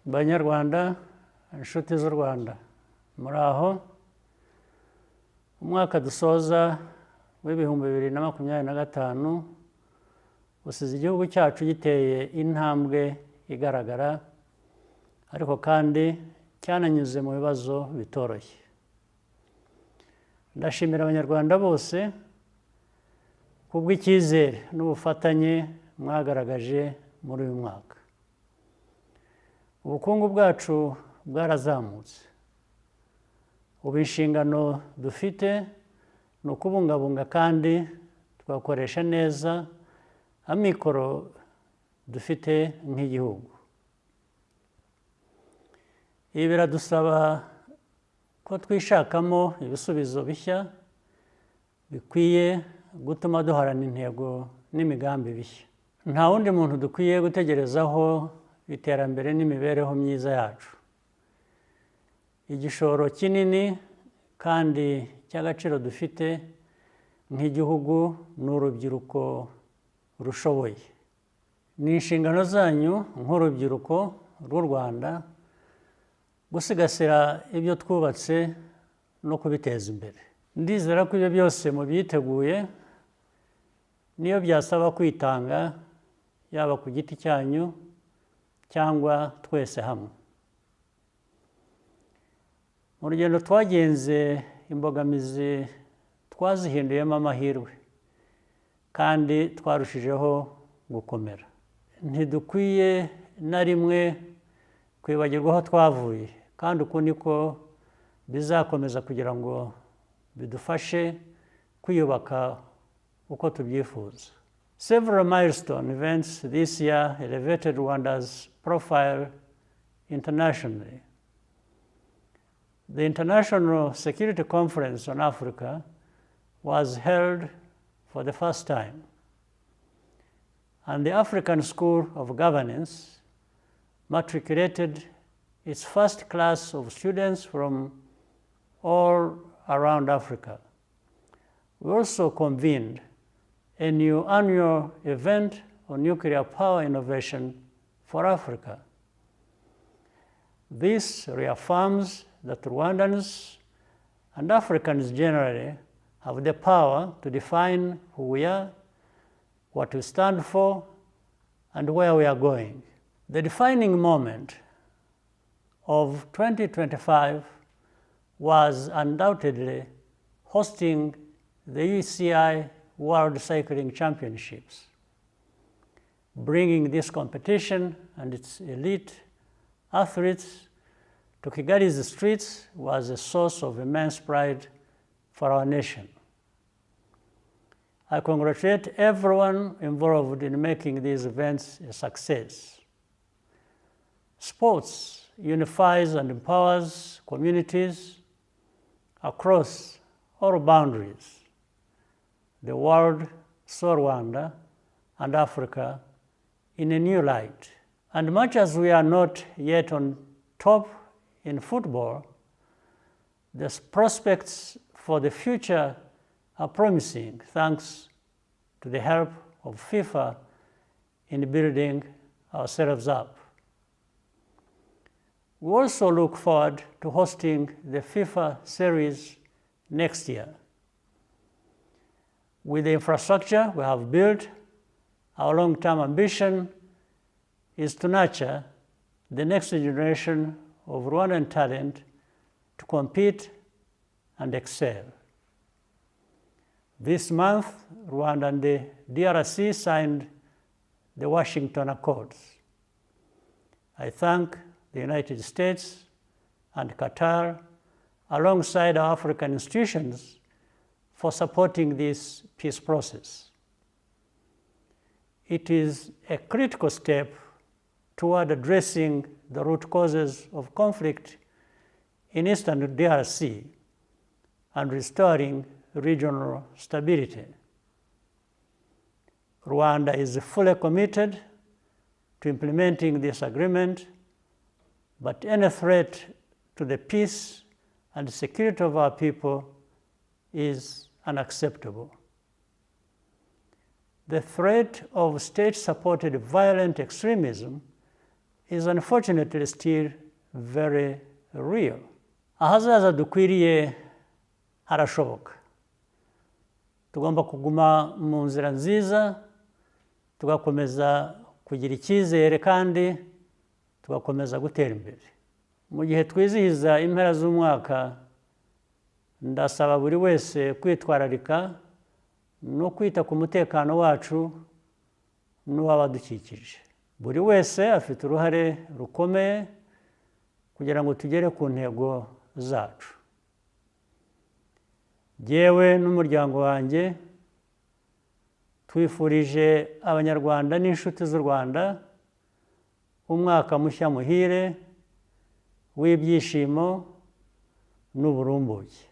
Banyarwanda, inshuti z'u Rwanda, muri aho umwaka dusoza w'ibihumbi 2025 usize igihugu cyacu giteye intambwe igaragara, ariko kandi cyananyuze mu bibazo bitoroshye. Ndashimira Abanyarwanda bose kubw'icyizere n'ubufatanye mwagaragaje muri uyu mwaka. Ubukungu bwacu bwarazamutse. Ubu inshingano dufite ni ukubungabunga kandi twakoresha neza amikoro dufite nk'igihugu. Ibi biradusaba ko twishakamo ibisubizo bishya bikwiye gutuma duharana intego n'imigambi bishya. Nta wundi muntu dukwiye gutegerezaho iterambere n'imibereho myiza yacu. Igishoro kinini kandi cy'agaciro dufite nk'igihugu ni urubyiruko rushoboye. Ni inshingano zanyu nk'urubyiruko rw'u Rwanda gusigasira ibyo twubatse no kubiteza imbere. Ndizera ko ibyo byose mubyiteguye, niyo byasaba kwitanga, yaba ku giti cyanyu cyangwa twese hamwe. Mu rugendo twagenze, imbogamizi twazihinduyemo amahirwe kandi twarushijeho gukomera. Ntidukwiye na rimwe kwibagirwa aho twavuye, kandi uku niko bizakomeza kugira ngo bidufashe kwiyubaka uko tubyifuza. Several milestone events this year elevated Rwanda's profile internationally. The International Security Conference on Africa was held for the first time, and the African School of Governance matriculated its first class of students from all around Africa. We also convened a new annual event on nuclear power innovation for Africa. This reaffirms that Rwandans and Africans generally have the power to define who we are, what we stand for, and where we are going. The defining moment of 2025 was undoubtedly hosting the UCI World Cycling Championships. Bringing this competition and its elite athletes to Kigali's streets was a source of immense pride for our nation. I congratulate everyone involved in making these events a success. Sports unifies and empowers communities across all boundaries. The world saw Rwanda and Africa in a new light. And much as we are not yet on top in football, the prospects for the future are promising thanks to the help of FIFA in building ourselves up. We also look forward to hosting the FIFA series next year. With the infrastructure we have built, our long-term ambition is to nurture the next generation of Rwandan talent to compete and excel. This month, Rwanda and the DRC signed the Washington Accords. I thank the United States and Qatar, alongside our African institutions, for supporting this peace process. It is a critical step toward addressing the root causes of conflict in eastern DRC and restoring regional stability. Rwanda is fully committed to implementing this agreement, but any threat to the peace and security of our people is unacceptable. The threat of state-supported violent extremism is unfortunately still very real. Ahazaza dukwiriye harashoboka. Tugomba kuguma mu nzira nziza, tugakomeza kugira icyizere kandi tugakomeza gutera imbere. Mu gihe twizihiza impera z'umwaka, ndasaba buri wese kwitwararika no kwita ku mutekano wacu n'uw'abadukikije. Buri wese afite uruhare rukomeye kugira ngo tugere ku ntego zacu. Jyewe n'umuryango wanjye twifurije Abanyarwanda n'inshuti z'u Rwanda umwaka mushya muhire w'ibyishimo n'uburumbuke.